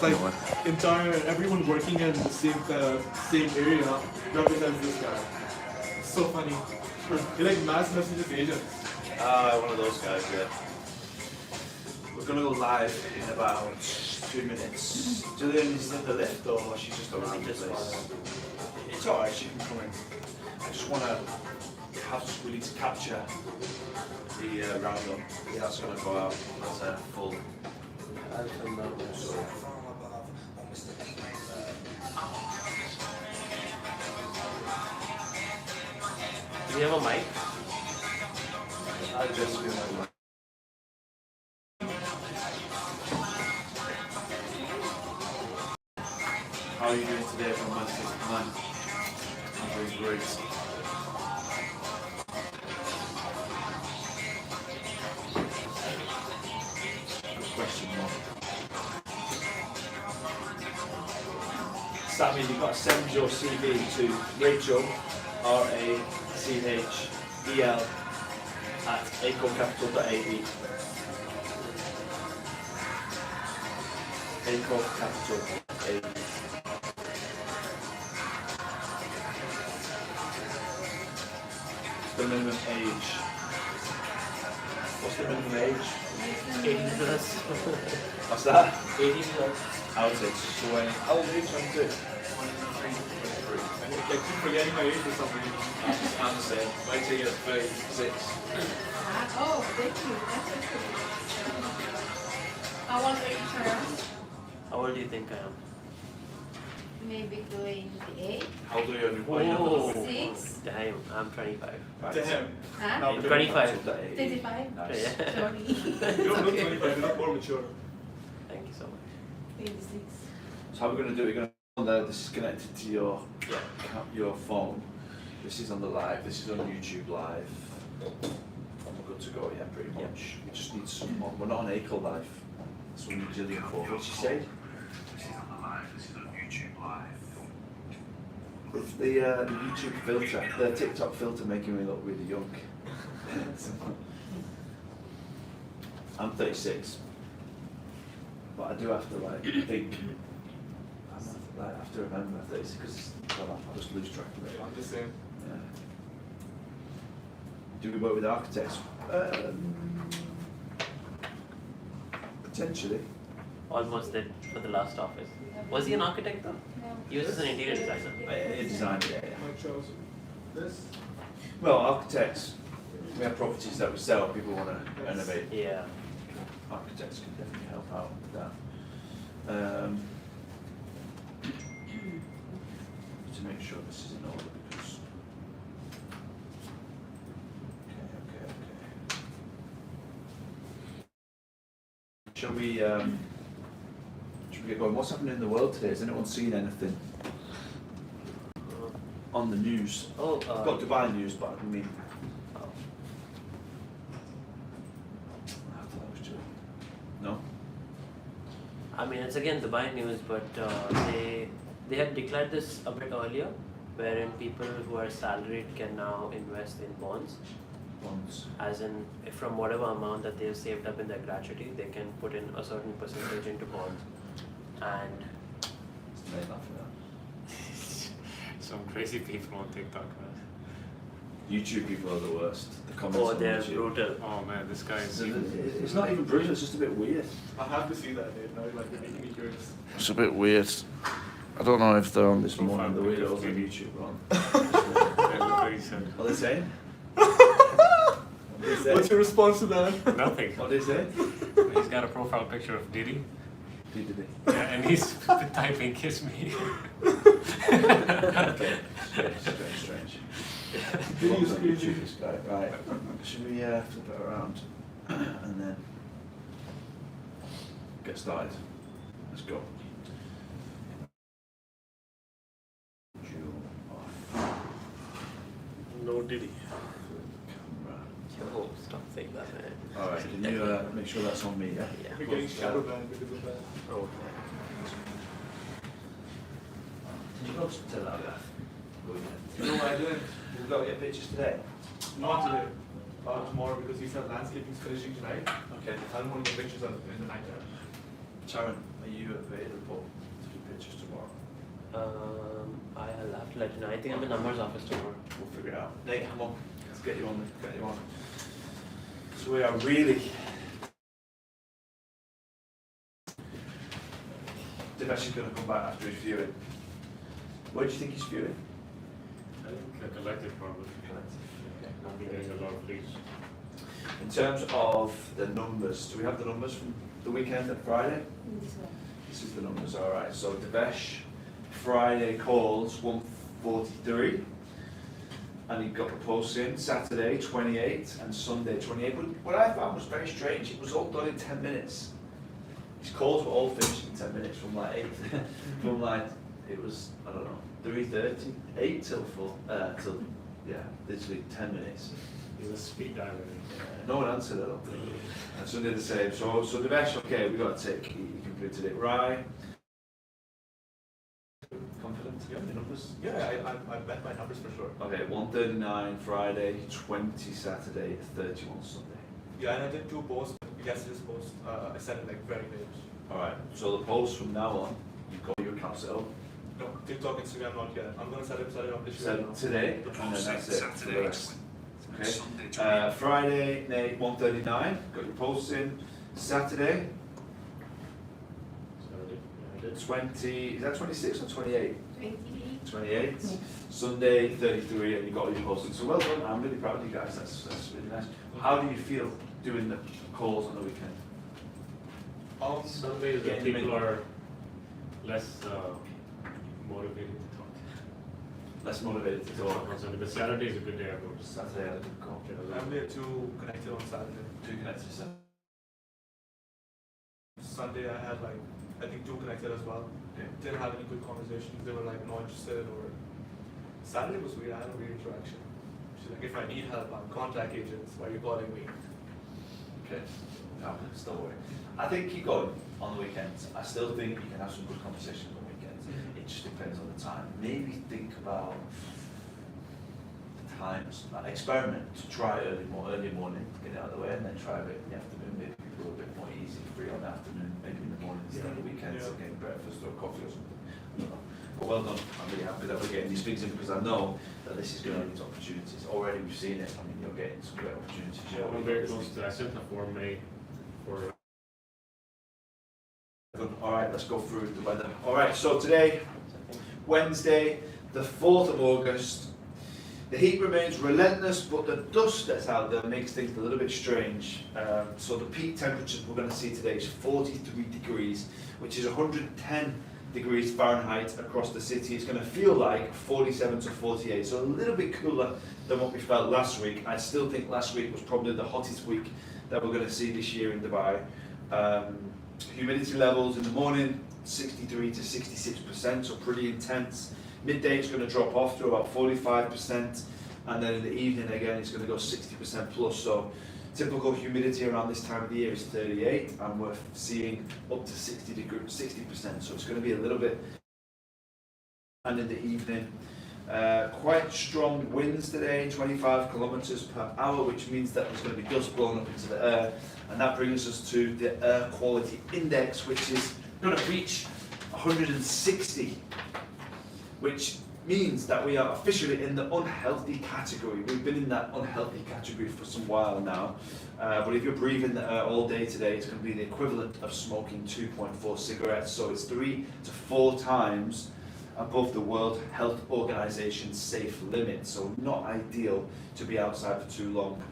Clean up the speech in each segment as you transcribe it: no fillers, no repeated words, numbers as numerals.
Like everyone working in the same area represents this guy. It's so funny. He like mass messages agents. One of those guys, yeah. We're gonna go live in about 2 minutes. Julian is in the lift or she's just around the place? It's alright, she can come in. I just wanna we need to capture the roundup. That's gonna go out as a full. Do you have a mic? I just feel like how are you doing today from Manchester, man? I'm doing great. Question mark. So that means you've got to send your CV to Rachel, RACHEL, at acorncapital.ae. Acorncapital.ae. The minimum age. What's the minimum age? 18 plus. What's that? 18 plus. Outage. How old are you? 22? I keep forgetting my age for some reason. I'm the same. Might take it at 36. Oh, thank you. That's okay. How old are you, Sharon? How old do you think I am? Maybe 28. How old are you? Oh, 6. damn, I'm 25. To him. Huh? No, 25. 25. Nice. Yeah. Sorry. You don't look 25, you look more mature. Thank you so much. 26. So how are we going to do it? We're going to, this is connected to Yeah. your phone. This is on the live. This is on YouTube live. We're good to go, yeah, pretty much. We just need some more. We're not on Acre Live. That's what we need Gillian for. What's she say? This is on the live. This is on YouTube live. It's the YouTube filter, the TikTok filter making me look really young. I'm 36. But I do have to think. I have to remember 36 because I just lose track of it. I'm the same. Yeah. Do we work with architects? Potentially. Almost did for the last office. Was he an architect though? No. He was just an interior designer. Design, yeah. My choice. This? Well, architects, we have properties that we sell, people want to renovate. Yeah. Architects can definitely help out with that. To make sure this is in order because. Okay. Shall we get going? What's happening in the world today? Has anyone seen anything on the news? Oh, I've got Dubai news, but I mean. No? I mean, it's again Dubai news, but they had declared this a bit earlier, wherein people who are salaried can now invest in bonds. Bonds. As in, from whatever amount that they've saved up in their gratuity, they can put in a certain percentage into bonds. And It's made up for that. Some crazy people on TikTok, man. YouTube people are the worst. The comments oh, on they're YouTube. brutal. Oh man, this guy is. It's not even brutal, it's just a bit weird. I have to see that, Dave. Now you're like making me curious. It's a bit weird. I don't know if they're on this Profile morning, the picture weirdos of on Diddy. YouTube are on. What he said. What are they saying? What they say? What's your response to that? Nothing. What they say? He's got a profile picture of Diddy. Diddy. Yeah, and he's typing "kiss me." Okay. Strange. Diddy's Love crazy. this guy. Right. Should we flip it around and then get started? Let's go. No Diddy. Camera. Yo, stop saying that, man. Alright, can you make sure that's on me, yeah? Yeah. We're getting shadow banned because of that. Oh. Did you go to Tel Aviv? You know what I did? We've got to get pictures today. Not today. Tomorrow because he said landscaping's finishing tonight. Okay. I don't want to get pictures of it in the night time. Sharon, Are you available to do pictures tomorrow? I'll have to let you know. I think I'm in numbers office tomorrow. We'll figure it out. Nate, come on. Let's get you on. Get you on. So we are really. Dinesh is going to come back after his viewing. Where do you think he's viewing? I think the collective probably. Okay. I'll be getting a lot of leads. In terms of the numbers, do we have the numbers from the weekend and Friday? This is the numbers, alright. So Devesh, Friday calls 143, and he got the posts in Saturday 28 and Sunday 28. But what I found was very strange, it was all done in 10 minutes. His calls were all finished in 10 minutes from like 8, from like, it was, I don't know, 3:30, 8 till 4, till, yeah, literally 10 minutes. He's a speed diver. No one answered it, I don't think. And Sunday the same. So Devesh, okay, we got a tick. He completed it right. Confident? You have the numbers? Yeah, I bet my numbers for sure. Okay, 139 Friday, 20 Saturday, 31 Sunday. Yeah, and I did 2 posts. Yesterday's post, I said it like very late. Alright, so the post from now on, you've got your account set up. No, TikTok, Instagram, not yet. I'm gonna set it up this Set year. up today, and then that's it for the rest. Okay. Friday, Nate, 139, got your posts in. Saturday, So I did. 20, is that 26 or 28? 28. 28. Sunday, 33, and you got all your posting. So well done, I'm really proud of you guys, that's really nice. How do you feel doing the calls on the weekend? Some days Getting people big. are less motivated to talk. Less motivated to talk. On Sunday, but Saturday is a good day. I go to Saturday, I had a good call. I only had 2 connected on Saturday. 2 connected to Saturday. Sunday I had like, I think 2 connected as well. Okay. Didn't have any good conversations. They were like not interested or. Saturday was weird. I had a weird interaction. She's like, if I need help, I'm contact agents. Why are you calling me? Okay. No, still worry. I think keep going on the weekends. I still think you can have some good conversations on the weekends. It just depends on the time. Maybe think about the times. Like experiment to try early morning, get it out of the way, and then try a bit in the afternoon. Maybe people are a bit more easy, free on the afternoon, maybe in the morning instead of the weekends, Yeah. getting breakfast or coffee or something. I don't know. But well done. I'm really happy that we're getting these things in because I know that this is going to lead to opportunities. Already we've seen it. I mean, you're getting some great opportunities. Yeah, I'm very close to. I sent a form made for. All right, let's go through the weather. All right, so today, Wednesday, the 4th of August. The heat remains relentless, but the dust that's out there makes things a little bit strange. So the peak temperatures we're going to see today is 43 degrees, which is 110 degrees Fahrenheit across the city. It's going to feel like 47 to 48, so a little bit cooler than what we felt last week. I still think last week was probably the hottest week that we're going to see this year in Dubai. Humidity levels in the morning, 63 to 66%, so pretty intense. Midday it's going to drop off to about 45%, and then in the evening again it's going to go 60% plus. So typical humidity around this time of the year is 38, and we're seeing up to 60%. So it's going to be a little bit. And in the evening, quite strong winds today, 25 kilometers per hour, which means that there's going to be dust blown up into the air, and that brings us to the air quality index, which is going to reach 160, which means that we are officially in the unhealthy category. We've been in that unhealthy category for some while now, but if you're breathing all day today, it's going to be the equivalent of smoking 2.4 cigarettes, so it's 3 to 4 times above the World Health Organization's safe limit, so not ideal to be outside for too long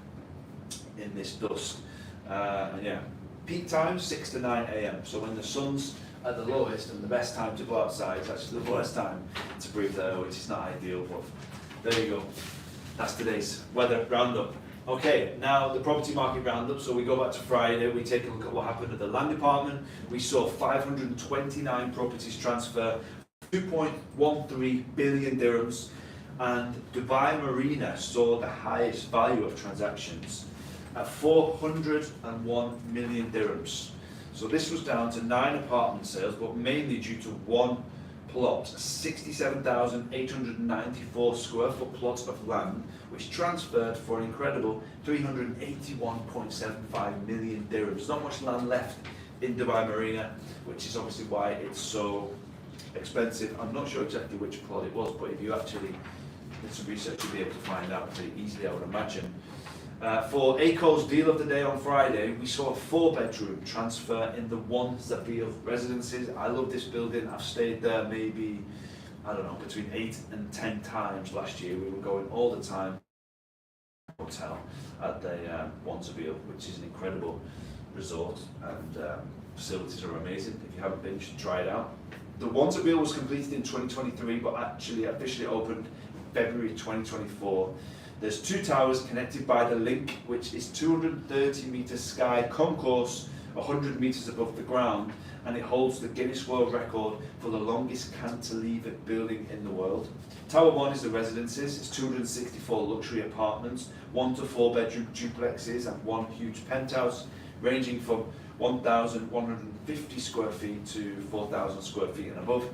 in this dust. And yeah, peak time 6 to 9 a.m. So when the sun's at the lowest and the best time to go outside is actually the worst time to breathe the air, which is not ideal, but there you go. That's today's weather roundup. Okay, now the property market roundup. So we go back to Friday, we take a look at what happened at the land department. We saw 529 properties transfer, 2.13 billion dirhams, and Dubai Marina saw the highest value of transactions at 401 million dirhams. So this was down to 9 apartment sales, but mainly due to one plot, 67,894 square foot plot of land, which transferred for an incredible 381.75 million dirhams. Not much land left in Dubai Marina, which is obviously why it's so expensive. I'm not sure exactly which plot it was, but if you actually did some research, you'll be able to find out pretty easily, I would imagine. For ACO's deal of the day on Friday, we saw a 4-bedroom transfer in the One Zabil Residences. I love this building. I've stayed there maybe, I don't know, between 8 and 10 times last year. We were going all the time. Hotel at the One Zabil, which is an incredible resort, and facilities are amazing. If you haven't been, you should try it out. The One Zabil was completed in 2023, but actually officially opened in February 2024. There's 2 towers connected by the link, which is 230 metres sky concourse, 100 metres above the ground, and it holds the Guinness World Record for the longest cantilevered building in the world. Tower 1 is the residences. It's 264 luxury apartments, 1 to 4 bedroom duplexes, and 1 huge penthouse, ranging from 1,150 square feet to 4,000 square feet and above.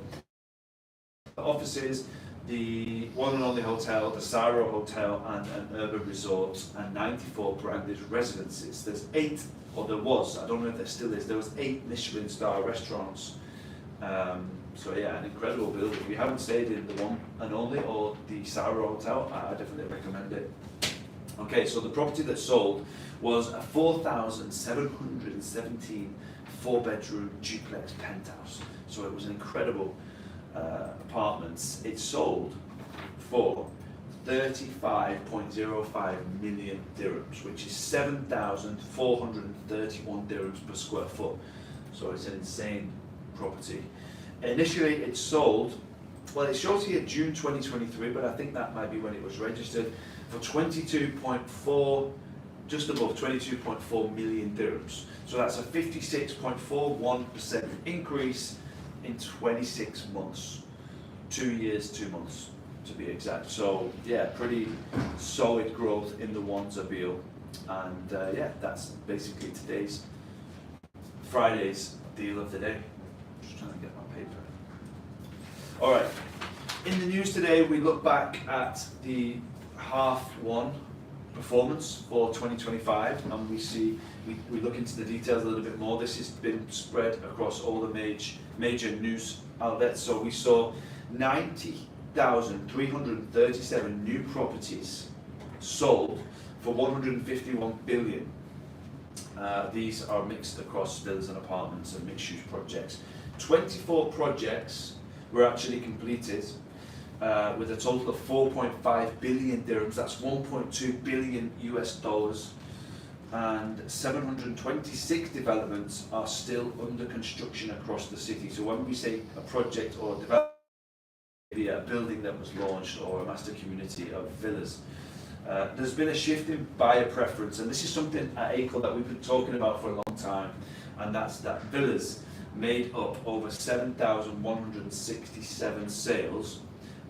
The offices, the one and only hotel, the Saro Hotel, and an urban resort, and 94 branded residences. There's 8, or there was, I don't know if there still is, there was 8 Michelin star restaurants. So yeah, an incredible building. If you haven't stayed in the One and Only or the Saro Hotel, I definitely recommend it. Okay, so the property that sold was a 4,717 4-bedroom duplex penthouse. So it was an incredible apartments. It sold for 35.05 million dirhams, which is 7,431 dirhams per square foot. So it's an insane property. Initially it sold, well, it shows here June 2023, but I think that might be when it was registered, for 22.4, just above 22.4 million dirhams. So that's a 56.41% increase in 26 months, 2 years, 2 months to be exact. So yeah, pretty solid growth in the One Zabil, and yeah, that's basically Friday's deal of the day. Just trying to get my paper. All right, in the news today, we look back at the H1 performance for 2025, and we look into the details a little bit more. This has been spread across all the major news outlets. So we saw 90,337 new properties sold for 151 billion. These are mixed across villas and apartments and mixed-use projects. 24 projects were actually completed with a total of 4.5 billion dirhams. That's 1.2 billion US dollars. And 726 developments are still under construction across the city. So when we say a project or a development, maybe a building that was launched or a master community of villas, there's been a shift in buyer preference, and this is something at ACO that we've been talking about for a long time, and that's that villas made up over 7,167 sales,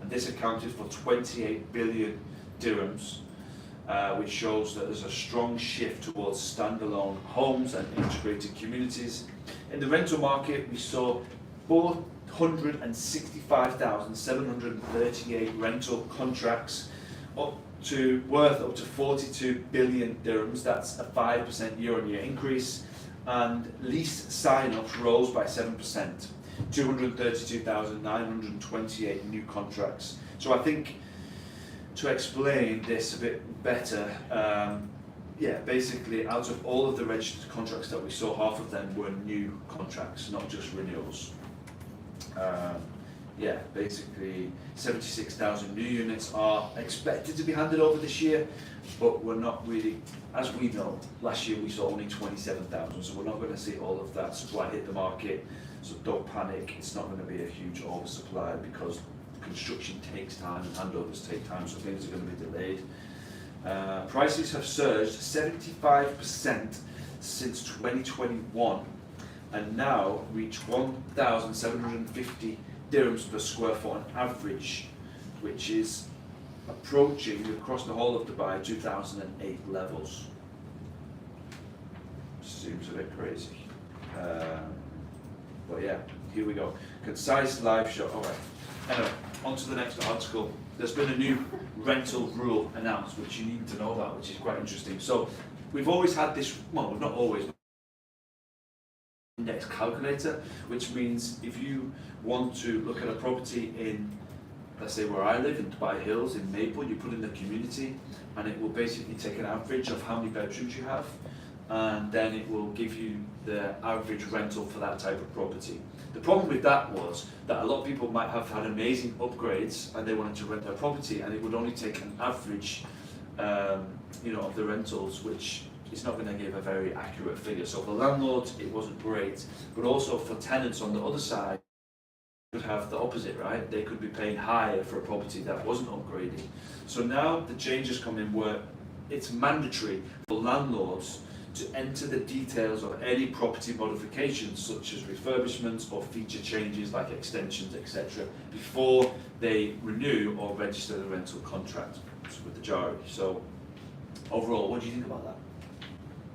and this accounted for 28 billion dirhams. Which shows that there's a strong shift towards standalone homes and integrated communities. In the rental market, we saw 465,738 rental contracts worth up to 42 billion dirhams. That's a 5% year-on-year increase, and lease sign-ups rose by 7%, 232,928 new contracts. So I think, to explain this a bit better, yeah, basically out of all of the registered contracts that we saw, half of them were new contracts, not just renewals. Yeah, basically 76,000 new units are expected to be handed over this year, but we're not really, as we know, last year we saw only 27,000, so we're not going to see all of that supply hit the market, so don't panic. It's not going to be a huge oversupply because construction takes time and handovers take time, so things are going to be delayed. Prices have surged 75% since 2021 and now reach 1,750 dirhams per square foot on average, which is approaching across the whole of Dubai 2008 levels. Seems a bit crazy. But yeah, here we go. Concise live shot. All right. Anyway, on to the next article. There's been a new rental rule announced, which you need to know about, which is quite interesting. So we've always had this, well, not always, index calculator, which means if you want to look at a property in, let's say where I live in Dubai Hills in Maple, you put in the community and it will basically take an average of how many bedrooms you have, and then it will give you the average rental for that type of property. The problem with that was that a lot of people might have had amazing upgrades and they wanted to rent their property, and it would only take an average of the rentals, which is not going to give a very accurate figure. So for landlords it wasn't great, but also for tenants on the other side could have the opposite, right? They could be paying higher for a property that wasn't upgraded. So now the changes come in where it's mandatory for landlords to enter the details of any property modifications such as refurbishments or feature changes like extensions, etc., before they renew or register the rental contract with the JARI. So overall, what do you think about that?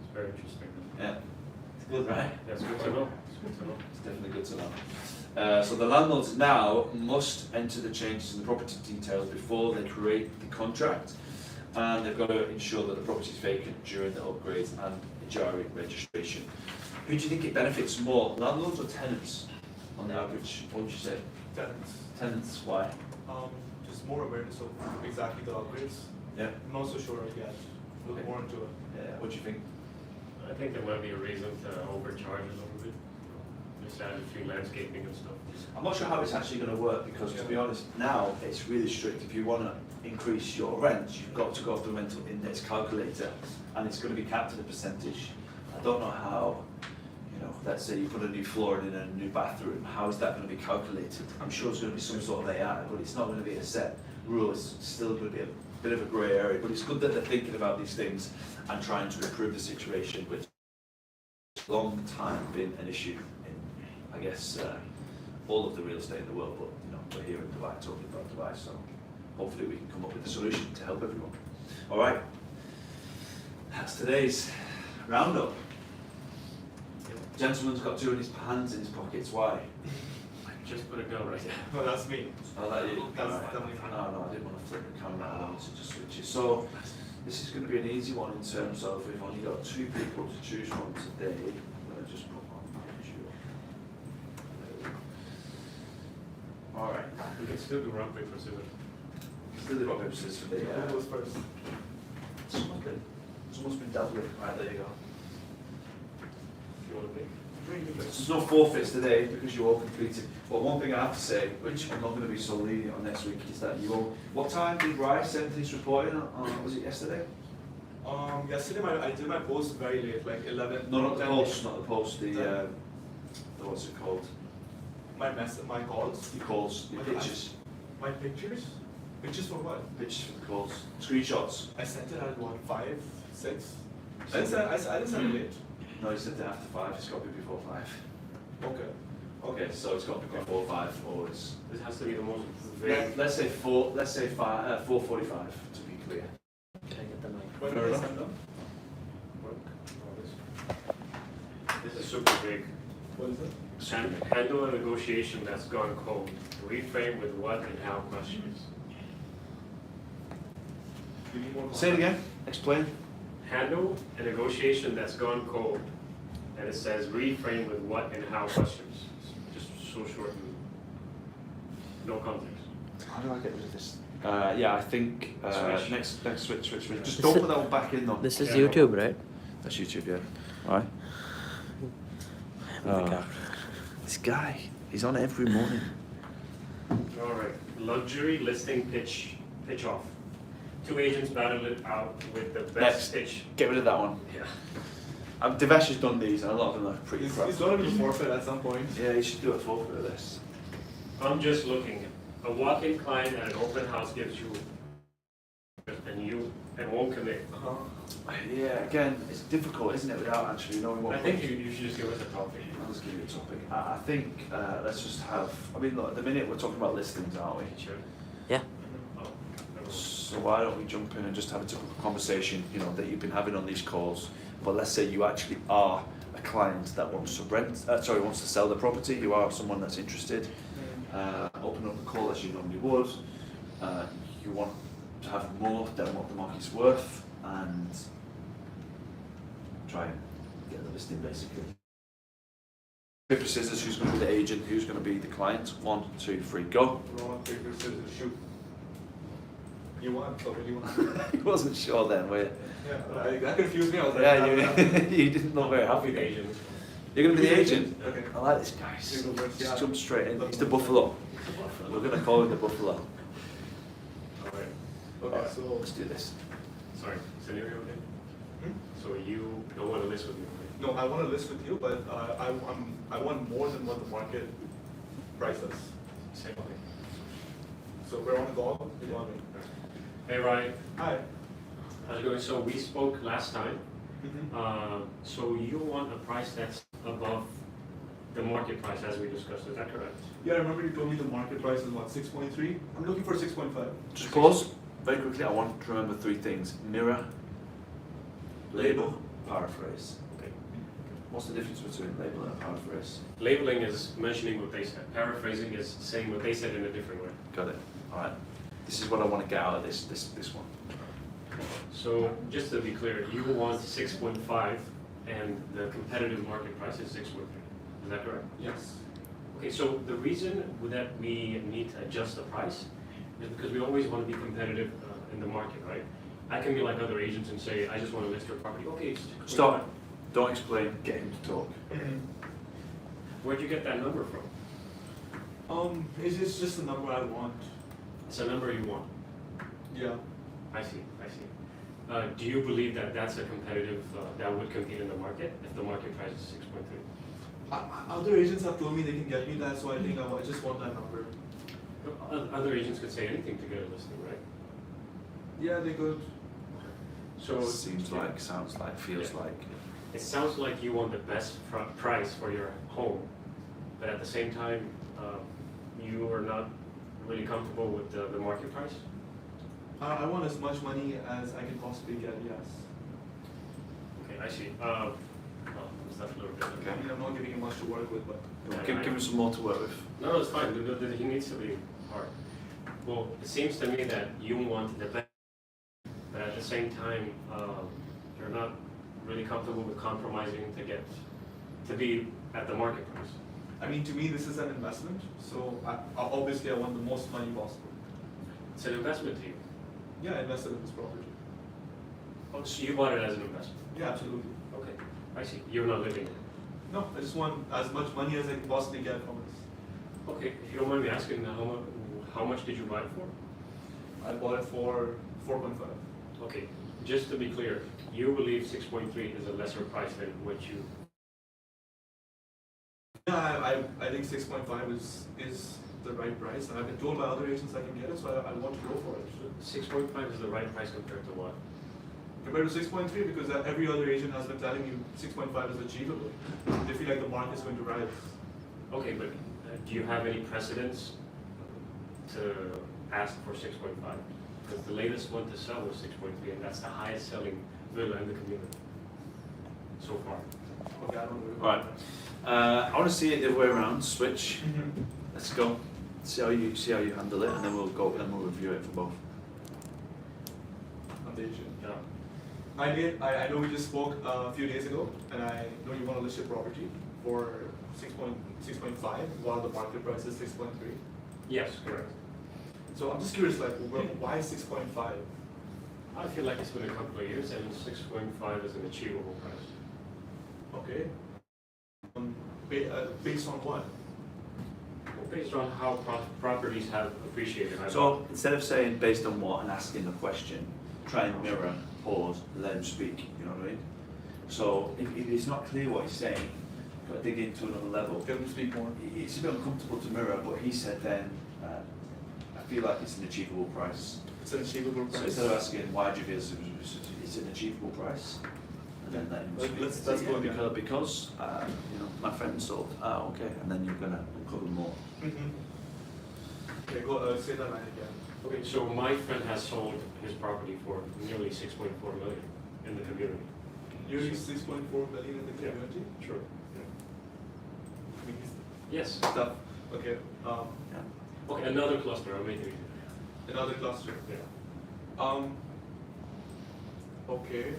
It's very interesting. Yeah, it's good, right? That's good to know. It's good to know. It's definitely good to know. So the landlords now must enter the changes in the property details before they create the contract, and they've got to ensure that the property is vacant during the upgrades and the JARI registration. Who do you think it benefits more, landlords or tenants on the average? What would you say? Tenants. Tenants, why? Just more awareness of exactly the upgrades. Yeah. I'm not so sure yet. Look Okay. more into it. Yeah, what do you think? I think there might be a reason to overcharge a little bit. Just add a few landscaping and stuff. I'm not sure how it's actually going to work, because to be honest, now it's really strict. If you want to increase your rent, you've got to go off the rental index calculator, and it's going to be capped at a percentage. I don't know how, let's say you put a new flooring in a new bathroom, how is that going to be calculated? I'm sure it's going to be some sort of AI, but it's not going to be a set rule. It's still going to be a bit of a grey area, but it's good that they're thinking about these things and trying to improve the situation, which has a long time been an issue in, I guess, all of the real estate in the world, but we're here in Dubai talking about Dubai, so hopefully we can come up with a solution to help everyone. All right, that's today's roundup. Gentleman's got two in his hands in his pockets. Why? Just put it down right there. No, that's me. Oh, that you? That's Alright. definitely fine. No, I didn't want to flip the camera. I wanted to just switch it. So this is going to be an easy one in terms of we've only got two people to choose from today. I'm going to just put on my visual. All right. We can still do rock, paper, scissors. Still the rock paper scissors for the. Who goes first? Someone's been dealt with. Right, there you go. If you want to pick. There's no forfeits today because you all completed. But one thing I have to say, which I'm not going to be so lenient on next week, is that you all. What time did Rice send his report in? Was it yesterday? Yesterday I did my post very late, like 11. No, not the 10. post. Not the post. The what's it called? My calls. The calls. The pictures. My pictures? Pictures for what? Pictures for the calls. Screenshots. I sent it at what, 5, 6? I Sent didn't send it late. No, he sent it after 5. It's got to be before 5. Okay. Okay, so it's got to be before 5, or it's. This has to be the most vague. Let's say 4. Let's say 5. 4:45 to be clear. Can I get the mic? When Fair did I enough. send them? This is super big. What is it? Handle a negotiation that's gone cold. Reframe with what and how questions. You need more Say it again. Explain. Handle a negotiation that's gone cold. And it says reframe with what and how questions. Just so short and no context. How do I get rid of this? Yeah, I think Switch. next switch. Just This don't is- put that one back in though. This is Yeah. YouTube, right? That's YouTube, yeah. Why? This guy, he's on every morning. All right, luxury listing pitch off. Two agents battled it out with the Next. best pitch. Get rid of that one. Yeah. Devesh has done these, and a lot of them are pretty It's crap. gonna be forfeit at some point. Yeah, you should do a forfeit of this. I'm just looking. A walk-in client at an open house gives you and won't commit. Yeah, again, it's difficult, isn't it, without actually knowing what. I think you should just give us a topic. I'll just give you a topic. I think let's just have. I mean, look, at the minute we're talking about listings, aren't we? Sure. Yeah. Oh, never mind. So why don't we jump in and just have a typical conversation, that you've been having on these calls. But let's say you actually are a client that wants to wants to sell the property. You are someone that's interested. Open up the call as you normally would. You want to have more than what the market's worth, and try and get the listing basically. Paper, scissors, who's going to be the agent, who's going to be the client? 1, 2, 3, go. Rock, paper, scissors, shoot. You won, so you won. He wasn't sure then, were you? Yeah, that confused me. I was like, Yeah, you didn't look very I'll happy. be the agent. You're going to be the agent? Okay. I like this guy. He's You go first, just yeah. jump straight in. He's the buffalo. We're going to call him the buffalo. Alright, Okay, Alright, so let's do this. sorry, scenario again? Hmm? So you don't want to list with me, right? no, I want to list with you, but I want more than what the market price is. Same thing. So we're on the call. You want me? Hey Ryan, Hi. how's it going? So we spoke last time. Mm-hmm. So you want a price that's above the market price as we discussed, is that correct? Yeah, I remember you told me the market price is what, 6.3? I'm looking for 6.5. Just pause very quickly. I want to remember 3 things: mirror, label, paraphrase. Okay. What's the difference between label and paraphrase? Labeling is mentioning what they said. Paraphrasing is saying what they said in a different way. Got it. All right. This is what I want to get out of this one. So just to be clear, you want 6.5 and the competitive market price is 6.3. Is that correct? Yes. Okay, so the reason that we need to adjust the price is because we always want to be competitive in the market, right? I can be like other agents and say, I just want to list your property. Okay, it's 6.5. Stop. Don't explain. Get him to talk. Where'd you get that number from? It's just the number I want. It's a number you want. Yeah. I see, I see. Do you believe that that's a competitive, that would compete in the market if the market price is 6.3? Other agents have told me they can get me that, so I think I just want that number. Other agents could say anything to get a listing, right? Yeah, they could. So Seems like, sounds like, feels Yeah. like. it sounds like you want the best price for your home, but at the same time, you are not really comfortable with the market price? I want as much money as I can possibly get, yes. Okay, I see. Was that a little bit? Okay. I mean, I'm not giving you much to work with, but Give him some more to work with. No, it's fine. He needs to be hard. Well, it seems to me that you want the best, but at the same time, you're not really comfortable with compromising to be at the market price. I mean, to me, this is an investment, so obviously I want the most money possible. It's an investment to you. Yeah, I invested in this property. Oh, so you bought it as an investment. Yeah, absolutely. Okay, I see. You're not living in it. No, I just want as much money as I can possibly get from this. Okay, if you don't mind me asking, how much did you buy it for? I bought it for 4.5. Okay, just to be clear, you believe 6.3 is a lesser price than what you. Yeah, I think 6.5 is the right price, and I've been told by other agents I can get it, so I want to go for it. 6.5 is the right price compared to what? Compared to 6.3, because every other agent has been telling me 6.5 is achievable. They feel like the market's going to rise. Okay, but do you have any precedents to ask for 6.5? Because the latest one to sell was 6.3, and that's the highest selling villa in the community so far. Okay, I don't know. Right. I want to see it the other way around. Switch. Mhm. Let's go. See how you handle it, and then we'll we'll review it for both. I'm the agent. Yeah. I know we just spoke a few days ago, and I know you want to list your property for 6.5, while the market price is 6.3. Yes, correct. So I'm just curious, like, why 6.5? I feel like it's been a couple of years, and 6.5 is an achievable price. Okay. Based on what? Well, based on how properties have appreciated. So instead of saying based on what and asking the question, try and mirror, pause, let him speak. You know what I mean? So if it's not clear what he's saying, got to dig into another level. Can you speak more? It's a bit uncomfortable to mirror, but he said then, I feel like it's an achievable price. It's an achievable So price. instead of asking why do you feel it's an achievable price, and then let him speak. Let's Say, go yeah, again. because you know my friend sold. Okay, and then you're gonna uncover more. Okay, go say that line again. Okay, so my friend has sold his property for nearly 6.4 million in the community. Nearly 6.4 million in the Yeah. community. Sure. I mean, Yes. stuff. Okay. Okay, another cluster, I'll make it easy. Another cluster. Yeah. Okay.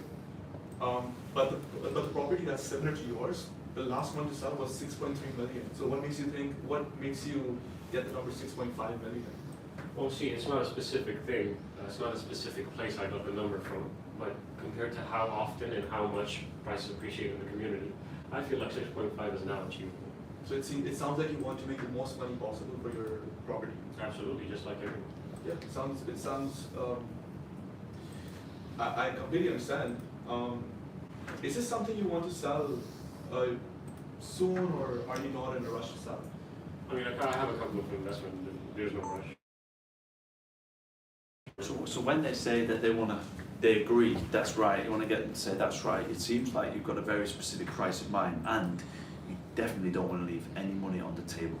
But the property that's similar to yours, the last one to sell was 6.3 million. So what makes you get the number 6.5 million? Well, see, it's not a specific thing, it's not a specific place I got the number from, but compared to how often and how much prices appreciate in the community, I feel like 6.5 is now achievable. So it sounds like you want to make the most money possible for your property. Absolutely, just like everyone. Yeah, it sounds. I completely understand. Is this something you want to sell soon, or are you not in a rush to sell? I mean, I have a couple of investments, there's no rush. So when they say that they agree, that's right, you want to get them to say that's right, it seems like you've got a very specific price in mind, and you definitely don't want to leave any money on the table.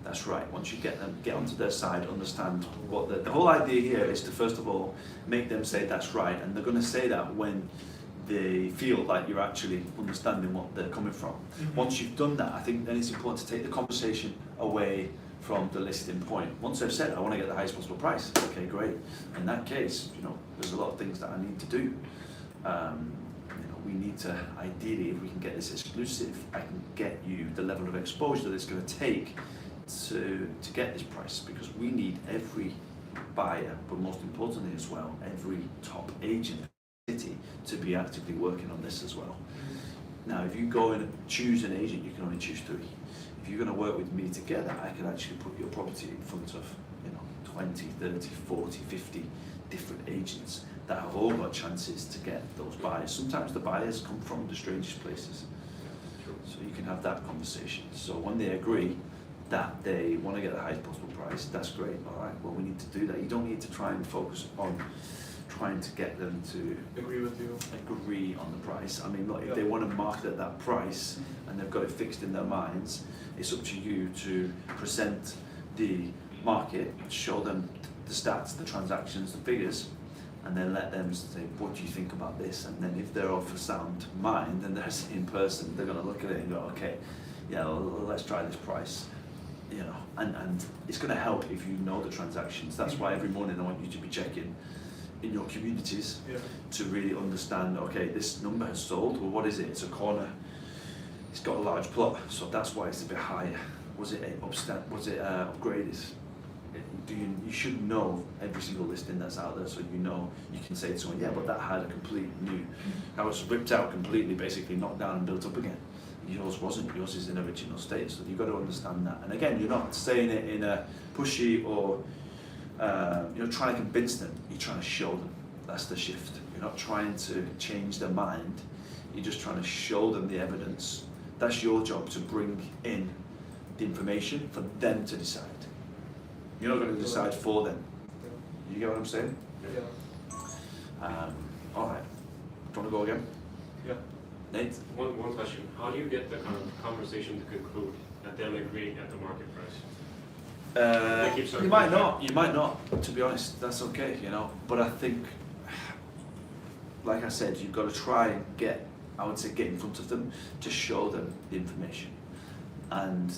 That's right, once you get onto their side, understand what the whole idea here is to first of all make them say that's right, and they're going to say that when they feel like you're actually understanding what they're coming from. Mm-hmm. Once you've done that, I think then it's important to take the conversation away from the listing point. Once they've said, I want to get the highest possible price, okay, great. In that case, there's a lot of things that I need to do. We need to, ideally, if we can get this exclusive, I can get you the level of exposure that it's going to take to get this price, because we need every buyer, but most importantly as well, every top agent in the city to be actively working on this as well. Now, if you go and choose an agent, you can only choose 3. If you're going to work with me together, I can actually put your property in front of 20, 30, 40, 50 different agents that have all got chances to get those buyers. Sometimes the buyers come from the strangest places. So you can have that conversation. So when they agree that they want to get the highest possible price, that's great. All right, well, we need to do that. You don't need to try and focus on trying to get them to Agree with you. agree on the price. I mean, look, if they want to market at that price and they've got it fixed in their minds, it's up to you to present the market, show them the stats, the transactions, the figures, and then let them say, what do you think about this? And then if they're of a sound mind and they're in person, they're going to look at it and go, okay, yeah, well, let's try this price. And it's going to help if you know the transactions. That's why every morning I want you to be checking in your communities to really understand, okay, this number has sold, well, what is it? It's a corner, it's got a large plot, so that's why it's a bit higher. Was it upgraded? You should know every single listing that's out there, so you can say to someone, yeah, but that had a complete new, how it's ripped out completely, basically knocked down and built up again. Yours wasn't, yours is in original state, so you've got to understand that. And again, you're not saying it in a pushy or trying to convince them, you're trying to show them. That's the shift. You're not trying to change their mind, you're just trying to show them the evidence. That's your job, to bring in the information for them to decide. You're not going to decide for them. You get what I'm saying? Yeah. All right. Do you want to go again? Yeah. Nate? One question, how do you get the conversation to conclude that they'll agree at the market price? You might not, to be honest, that's okay, but I think, like I said, you've got to try and get in front of them to show them the information. And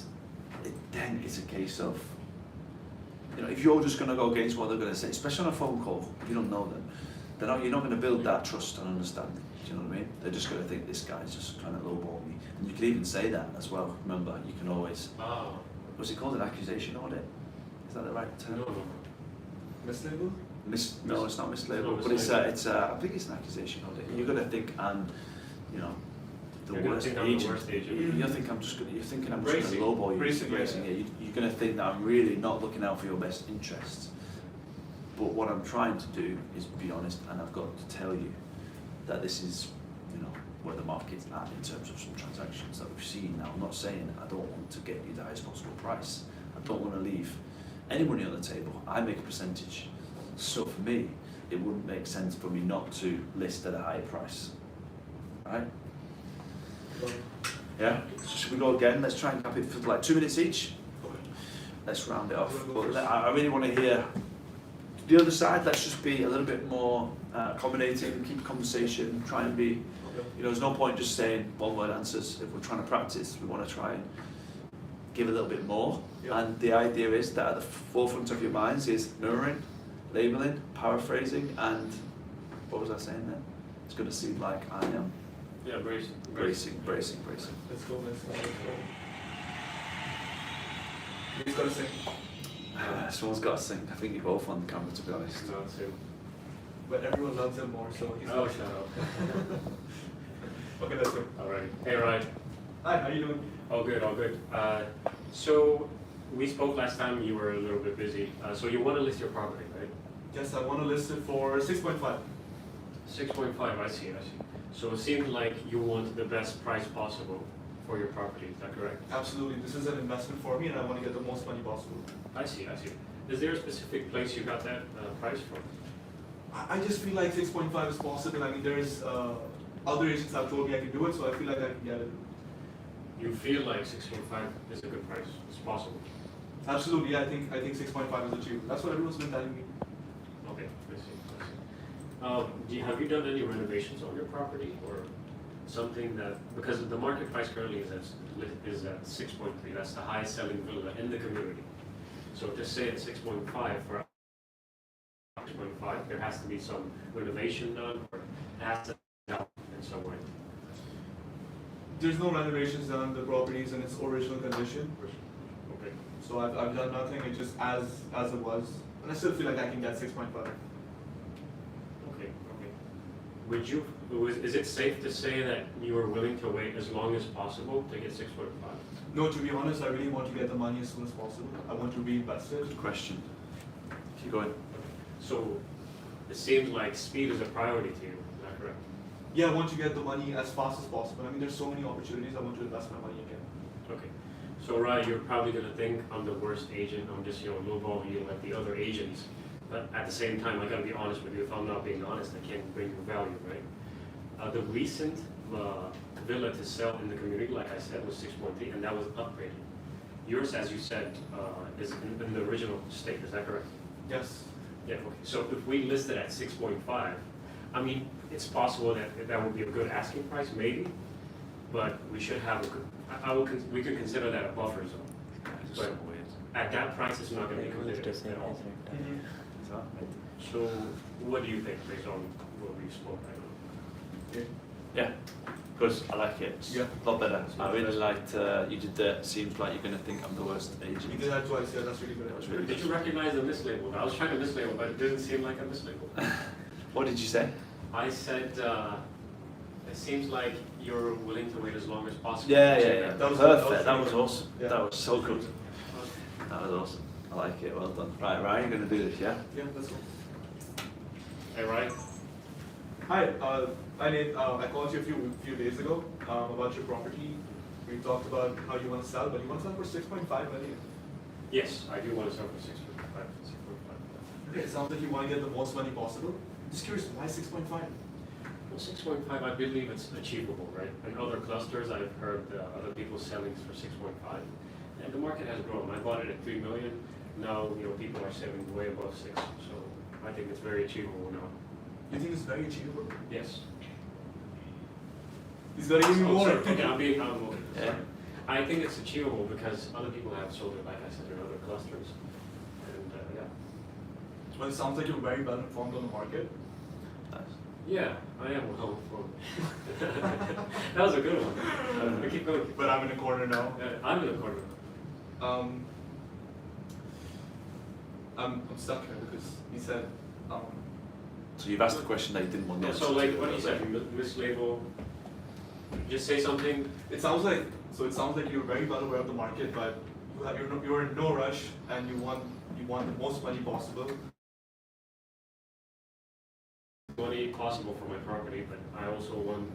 then it's a case of, if you're just going to go against what they're going to say, especially on a phone call, if you don't know them, you're not going to build that trust and understanding. Do you know what I mean? They're just going to think this guy's just trying to lowball me. And you can even say that as well. Remember, you can always, what's it called, an accusation audit? Is that the right term? No. Mislabel? No, it's not mislabeled, It's but not I think it's an accusation audit. You're going to think the You're gonna worst think I'm the agent. worst agent. You're thinking I'm just going to Bracing. lowball you. Bracing, yeah. You're going to think that I'm really not looking out for your best interests. But what I'm trying to do is be honest, and I've got to tell you that this is, where the market's at in terms of some transactions that we've seen. Now, I'm not saying I don't want to get you the highest possible price. I don't want to leave any money on the table. I make a percentage. So for me, it wouldn't make sense for me not to list at a higher price. Right? Yeah? So should we go again? Let's try and cap it for like 2 minutes each. Let's round it off. But I really want to hear the other side. Let's just be a little bit more accommodating, keep the conversation, try and be, there's no point just saying one-word answers. If we're trying to practice, we want to try and give a little bit more. Yeah. And the idea is that at the forefront of your minds is mirroring, labeling, paraphrasing, and what was I saying then? It's going to seem like I am Yeah, bracing. Bracing. Let's go. He's got to sing. Someone's got to sing. I think you're both on the camera, to be honest. No, too. But everyone loves him more, so he's. Oh, shut up. Okay, let's go. Alright. Hey, Ryan. Hi, how you doing? All good, all good. So we spoke last time. You were a little bit busy. So you want to list your property, right? Yes, I want to list it for 6.5. 6.5. I see. So it seems like you want the best price possible for your property. Is that correct? Absolutely, this is an investment for me, and I want to get the most money possible. I see. Is there a specific place you got that price from? I just feel like 6.5 is possible. I mean, there's other agents have told me I can do it, so I feel like I can get it. You feel like 6.5 is a good price. It's possible. Absolutely, yeah, I think 6.5 is achievable. That's what everyone's been telling me. Okay, I see. Have you done any renovations on your property or something that, because the market price currently is at 6.3, that's the highest selling villa in the community. So to say at 6.5 for 6.5, there has to be some renovation done or it has to help in some way. There's no renovations done. The property is in its original condition, Okay. so I've done nothing. It's just as it was, and I still feel like I can get 6.5. Is it safe to say that you are willing to wait as long as possible to get 6.5? No, to be honest, I really want to get the money as soon as possible. I want to reinvest it. Good question. Keep going. So it seems like speed is a priority to you, is that correct? Yeah, I want to get the money as fast as possible. I mean, there's so many opportunities. I want to invest my money again. Okay. So Ryan, you're probably gonna think I'm the worst agent, I'm just, lowballing you like the other agents. But at the same time, I gotta be honest with you. If I'm not being honest, I can't bring you value, right? The recent villa to sell in the community, like I said, was 6.3, and that was upgraded. Yours, as you said, is in the original state. Is that correct? Yes. Yeah. Okay. So if we list it at 6.5, I mean, it's possible that would be a good asking price, maybe, but we should have a good. We could consider that a buffer zone. It's But so weird. at that price, it's not going to be considered at all. So what do you think based on what we spoke right now? Yeah, good. I like it. Yeah. A lot better. I really liked you did that. Seems like you're going to think I'm the worst agent. You did that twice. Yeah, that's really good. That was really Did good. you recognize the mislabel? I was trying to mislabel, but it didn't seem like a mislabel. What did you say? I said, it seems like you're willing to wait as long as possible. Yeah. That was- Perfect. that was That was awesome. Yeah. That was so good. That was awesome. I like it. Well done. Right, Ryan, you're going to do this, yeah? Yeah, that's cool. Hey, Ryan. Hi, my name. I called you a few days ago about your property. We talked about how you want to sell, but you want to sell for 6.5 million. Yes, I do want to sell for 6.5. Okay, it sounds like you want to get the most money possible. Just curious, why 6.5? Well, 6.5, I believe it's achievable, right? In other clusters, I've heard other people selling for 6.5, and the market has grown. I bought it at 3 million. Now, people are selling way above 6, so I think it's very achievable now. You think it's very achievable? Yes. He's got to give me Oh, more. sorry. Okay, I'm okay. Yeah. Sorry. I think it's achievable because other people have sold it, like I said, in other clusters, and yeah. Well, it sounds like you're very well informed on the market. Nice. Yeah, I am well informed. That was a good one. I keep going. But I'm in a corner now. I'm in the corner. I'm stuck here because he said, So you've asked the question that you didn't want the Yeah, answer so like to, what he said, mislabel. Just say something. it sounds like you're very well aware of the market, but you're in no rush and you want the most money possible. Money possible for my property, but I also want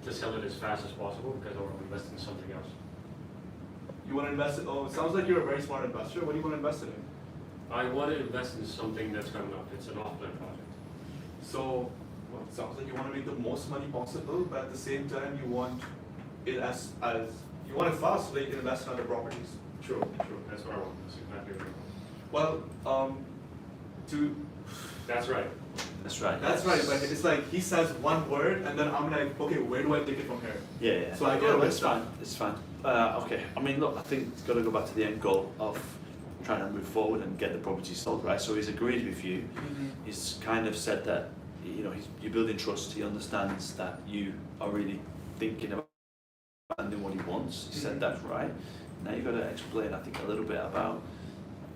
to sell it as fast as possible because I want to invest in something else. You want to invest in, it sounds like you're a very smart investor. What do you want to invest it in? I want to invest in something that's coming up. It's an off-plan project. So, well, it sounds like you want to make the most money possible, but at the same time you want it as you want it fast so that you can invest in other properties. True. That's what I want. That's exactly what I want. Well, That's right. That's right. that's right, but it's like he says one word and then I'm like, okay, where do I take it from here? Yeah. So I get Yeah, it. it's fine. It's fine. Okay. I mean, look, I think it's got to go back to the end goal of trying to move forward and get the property sold, right? So he's agreed with you. He's kind of said that you know, you're building trust. He understands that you are really thinking about understanding what he wants. He said that's right. Now you've got to explain, I think, a little bit about,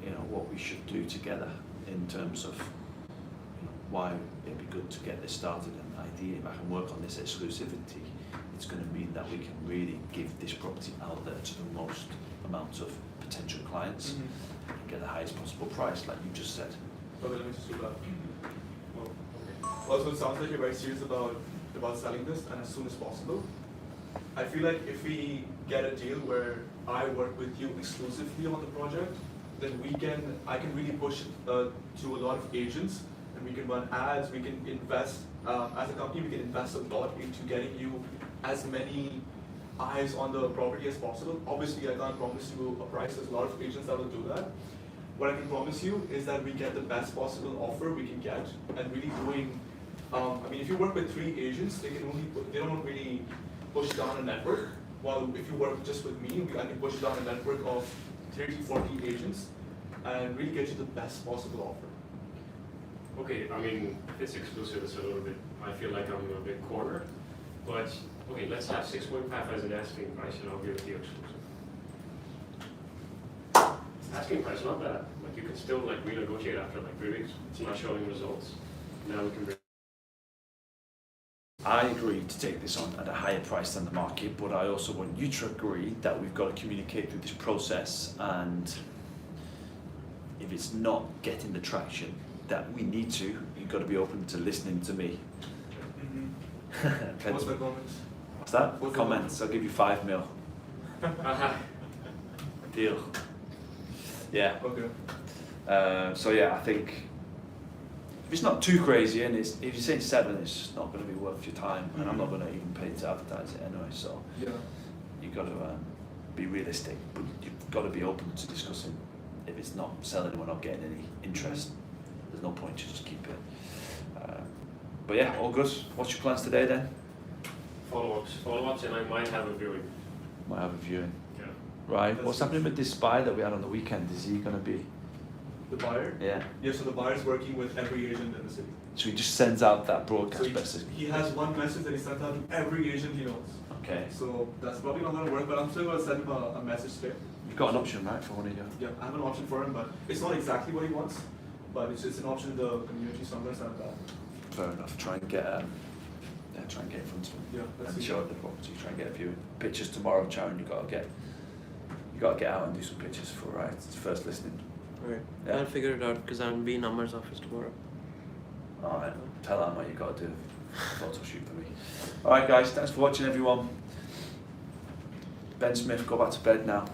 you know, what we should do together in terms of, you know, why it'd be good to get this started. And ideally, if I can work on this exclusivity, it's going to mean that we can really give this property out there to the most amount of potential clients and get the highest possible price, like you just said. Okay, let me just do that. Well, okay. Also, it sounds like you're very serious about selling this and as soon as possible. I feel like if we get a deal where I work with you exclusively on the project, then I can really push to a lot of agents, and we can run ads, we can invest, as a company we can invest a lot into getting you as many eyes on the property as possible. Obviously I can't promise you a price, there's a lot of agents that will do that. What I can promise you is that we get the best possible offer we can get, and really doing, I mean, if you work with 3 agents, they don't really push down a network. While if you work just with me, I can push down a network of 30, 40 agents and really get you the best possible offer. Okay, I mean, if it's exclusive, it's a little bit, I feel like I'm a bit cornered. But, okay, let's have 6.5 as an asking price and I'll give it the exclusive. Asking price, not bad. Like, you can still like renegotiate after like 3 weeks. It's not showing results. Now we can. I agree to take this on at a higher price than the market, but I also want you to agree that we've got to communicate through this process, and if it's not getting the traction that we need to, you've got to be open to listening to me. What's the comments? What's that? What's the Comments. I'll give you 5 mil. Deal. Yeah. Okay. So yeah, I think if it's not too crazy, and if you're saying 7, it's just not going to be worth your time, and I'm not going to even pay to advertise it anyway. So Yeah. you've got to be realistic, but you've got to be open to discussing. If it's not selling and we're not getting any interest, there's no point to just keep it. But yeah, all good. What's your plans today then? Follow-ups, and I might have a viewing. Might have a viewing. Yeah. Right. What's happening with this spy that we had on the weekend? Is he going to be? The buyer? Yeah. Yeah, so the buyer's working with every agent in the city. So he just sends out that So broadcast message. he has one message that he sends out to every agent he knows. Okay. So that's probably not going to work, but I'm still going to send him a message today. You've got an option, right, for one of your. Yeah, I have an option for him, but it's not exactly what he wants, but it's an option in the community, so I'm going to send that. Fair enough. Try and get in front of him. Yeah, let's And see. show the property. Try and get a few pictures tomorrow, Sharon. You got to get out and do some pictures for it's first listening. Right. Yeah. I'll figure it out because I'll be in Amar's office tomorrow. All right. Tell Amma you got to do a photo shoot for me. All right, guys. Thanks for watching, everyone. Ben Smith, go back to bed now.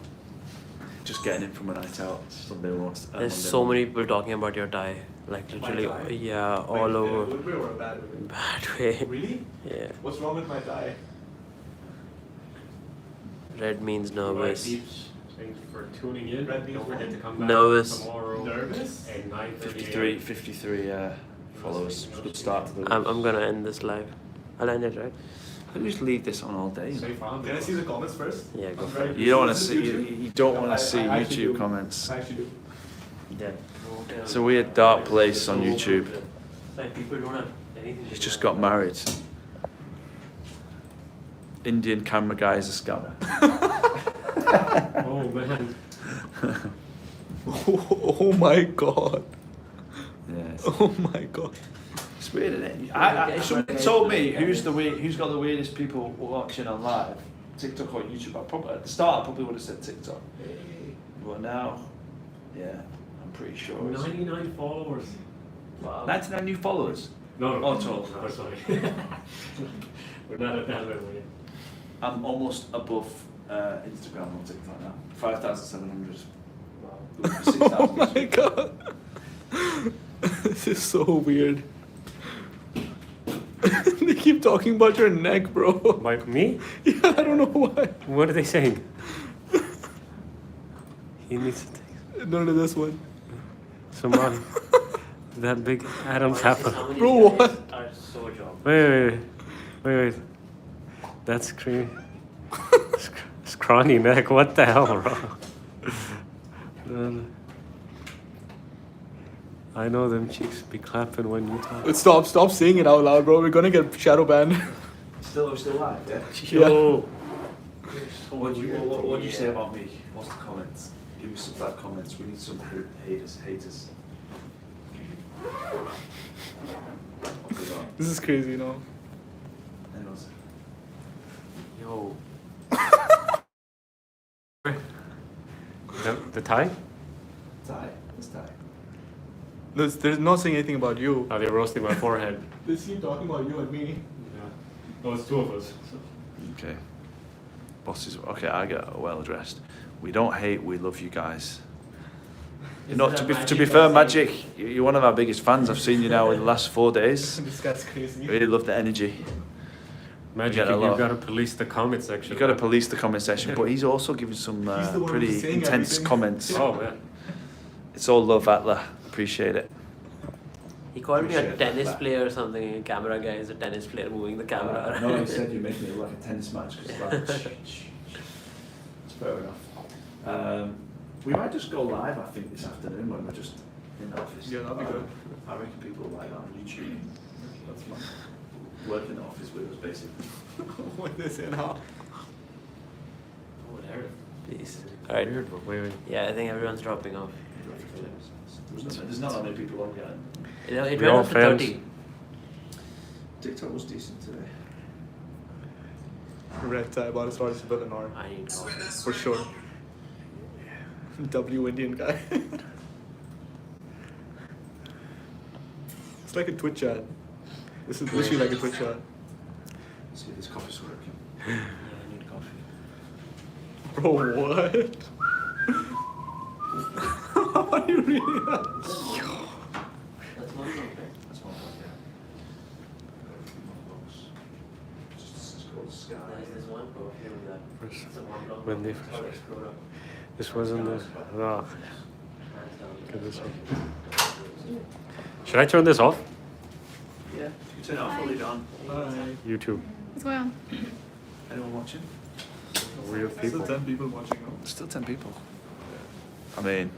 Just getting in from a night out. Sunday morning. There's so many people talking about your tie. Like literally, tie? yeah, Wait, all in a over. good way or a bad way? Bad way. Really? Yeah. What's wrong with my tie? Red means nervous. Thank you for tuning in. Red means Don't forget what? to come back Nervous. tomorrow Nervous? at 9:30 53 followers. Good start to the. I'm gonna end this live. I'll end it, right? I can just leave this on all day. Safe on. Can I see the comments first? Yeah, go I'm for very it. You don't want to Is see. this YouTube? You don't want I- to see I actually YouTube do. comments. I actually do. Yeah. It's a weird dark place on YouTube. Like people don't have anything. He's just got married. Indian camera guy is a scammer. Oh man. Oh my god. Yes. Oh my god. It's weird, isn't it? If somebody told me who's got the weirdest people watching on live, TikTok or YouTube, at the start I probably would have said TikTok. But now, yeah, I'm pretty sure it's 99 followers. Wow. 99 new followers. No, Oh, no, total. no, sorry. We're not at that level yet. I'm almost above Instagram or TikTok now. 5,700. Wow. Oh my god. This is so weird. They keep talking about your neck, bro. By me? Yeah, I don't know why. What are they saying? He needs to take No, this one. some on. That big Adam's apple. Bro, what? Are so job. Wait. That's scrawny neck. What the hell, bro? I know them cheeks be clapping when you talk. Stop saying it out loud, bro. We're gonna get shadow banned. Still live, yeah? Yo. What do you say about me? What's the comments? Give me some bad comments. We need some haters. This is crazy, you know. Anyways. Yo. The tie? Tie. It's tie. There's not saying anything about you. Oh, they're roasting my forehead. They seem talking about you and me. Yeah. No, it's two of us. So. Okay. Bosses. Okay, I get well dressed. We don't hate. We love you guys. You know, to be fair, Magic, you're one of our biggest fans. I've seen you now in the last 4 days. This guy's crazy. Really love the energy. Magic, get a lot. you've got to police the comment section. You've got to police the comment section, but he's also giving some He's the one pretty who's saying intense everything. comments. Oh, man. It's all love, Atla. Appreciate it. He called me a Appreciate tennis that. player or something. Camera guy is a tennis player moving the camera. No, he said you make me look like a tennis match. Cause it's fair enough. We might just go live, I think, this afternoon when we're just in the office. Yeah, that'd be good. I reckon people like that on YouTube. That's my work in the office with us, basically. What they say now? Whatever. Please. Alright. Weird, but wait. Yeah, I think everyone's dropping off. There's not that many people on yet. It We went all up to fans. 30. TikTok was decent today. Red tie about as far as Bill and R. I need coffee. For sure. W Indian guy. It's like a Twitch chat. This is literally like a Twitch chat. See if this coffee's working. Yeah, I need coffee. Bro, what? How are you reading that? That's one thing. That's one point, yeah. A few more books. Just go to Sky. There's one perfume that. It's a one block. When they- Always screwed up. This wasn't the. Ah, Hands down. look at this one. Should I turn this off? Yeah, if you turn it off, I'll leave it on. Hi. YouTube. What's going on? Anyone watching? Real Still people. 10 people watching now. Still 10 people. I mean,